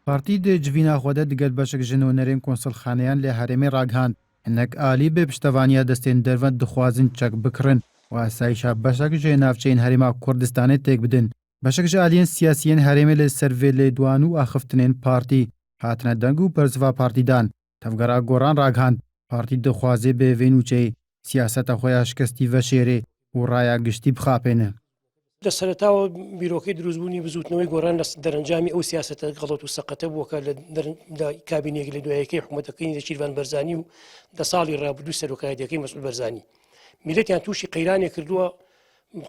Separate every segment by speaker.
Speaker 1: پارتی د جوینا خۆدە دگەل بەشێک ژنۆنەرێن کۆنسڵخانەیان لە هەرێمی ڕاگهاند هەنێک ئالی بێ پشتەوانیە دەستێن دەرڤەن دخوازن چەک بکڕن و ئاسایشە بەشێک ژێ ناوچەین هەرێما کوردستانê تێک بدن بەشێک ژە ئالیên سیاسیên herêmê lê servê lêdwan û axiftinên partî hatine deng û persiva partîdan tevgera goran ragihand partî dixwaze bê vê nûçeyê siyaseta xwe ya şikestî veşêrê û raya giştî bixapêne.
Speaker 2: لە سەرەتاوە بیرۆکەی دروستبوونی بزوتنەوەی گۆڕان لە دەرەنجامی ئەو سیاسەتە غەڵەت و سەقەتە بووکە لە کابینێک لە دوایەکەی حکوومەتەکەی شیروان بەرزانی و دە ساڵی ڕابردوو سەرۆکایەتەکەی مەسئول بەرزانی میلەتیان تووشی قەیرانێک کردووە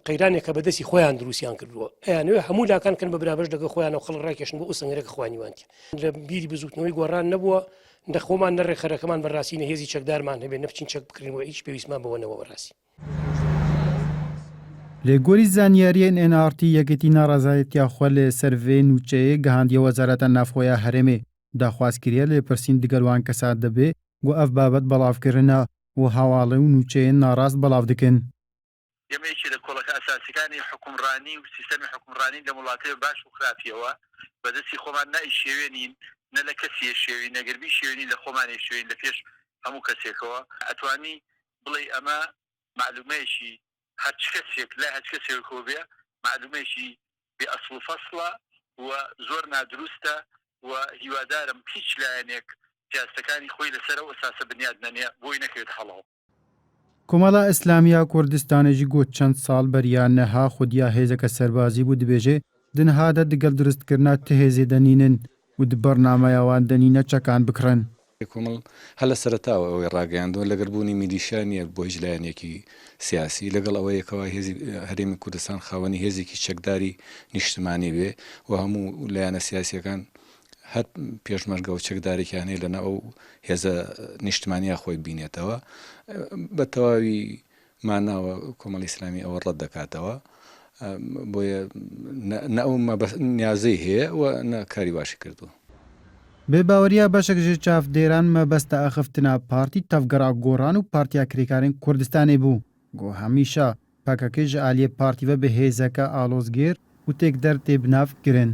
Speaker 2: قەیرانێکە بەدەستی خۆیان دروستیان کردووە ئەیانەوە هەموو لاکان کەن بە برابەر لەگە خۆیان و خەڵ ڕاکێشن بۆ ئەو سەنگەرەکە خوانیوان کرد لە بیری بزوتنەوەی گۆڕان نەبووە لە خۆمان نەڕێخەرەکەمان بەڕاستی هێزی چەکدارمان هەبێت نەبچین چەک بکرینەوە هیچ پێویستمان بەوەنەوە بەڕاستی.
Speaker 1: لێگۆری زانیاریên NRT یەکێتی ناڕازایەتیا خۆ لێ سەرڤێ نووچەیە گەهاندیە وەزارەتە نافخۆیە هەرێمێ داخوازکریە لێپرسین دگەلوان کەسا دەبێ و ئەف بابەت بەڵاوکردنە و هەواڵە و نووچەیەن ناڕاست بەڵاو دکن.
Speaker 3: یەمێکی لە کۆڵەکە ئاساسیەکانی حکومڕانی و سیستەمی حکومڕانی لە وڵاتەیە باش و خراپیەوە بەدەستی خۆمان نە شێوێنین نە لە کەسیە شێوی نەگەربی شێوێنی لە خۆمانی شوێن لە پێش هەموو کەسێکەوە ئەتوانی بڵێ ئەمە معلومەیەکی هەرچ کەسێک لای هەرچ کەسێکەوە بێ معلومەیەکی بێ ئەسڵ و فەسڵە و زۆر نادروستە و هیوادارم هیچ لایەنێک سیاسەکانی خۆی لەسەر ئەو ئەساسە بنیاد نەنێ بۆی نەکەوێت هەڵەوە.
Speaker 1: کۆمەڵە ئیسلامیە کوردستانێژی گوت چەند ساڵ بەریان نەها خودیا هێزەکە سەربازی بوو دەبێژێ دنهادە دگەل دروستکردنا تهێزێ دەنینن و بەرنامەیەوان دەنینە چەکان بکڕن.
Speaker 4: کۆمەڵ هەل لە سەرەتاوە ئەوەی ڕاگەیاندەوە لەگەربوونی میلیشیانیە بۆ هیچ لایەنێکی سیاسی لەگەڵ ئەوەیەکەوە هێزی هەرێمی کوردستان خاوەنی هێزێکی چەکداری نیشتمانی بێ و هەموو لایەنە سیاسیەکان هەر پێشمەرگە و چەکدارێکیان هەیە لەناو ئەو هێزە نیشتمانیە خۆی بینێتەوە بە تەواوی ماناوە کۆمەڵی ئیسلامی ئەوە ڕەت دەکاتەوە بۆیە نە ئەو نیازەی هەیە و نە کاری باشی کردووە.
Speaker 1: بێ باوەریە بەشێک ژێ چاودێران مەبەستە ئەخفتنا پارتی تەفگەرا گۆڕان و پارتیا کرێکارên کوردستانê bû got hemîşa pekekê ji aliyê partî ve bi hêzeke alozgêr û têk der tê bi nav kirin.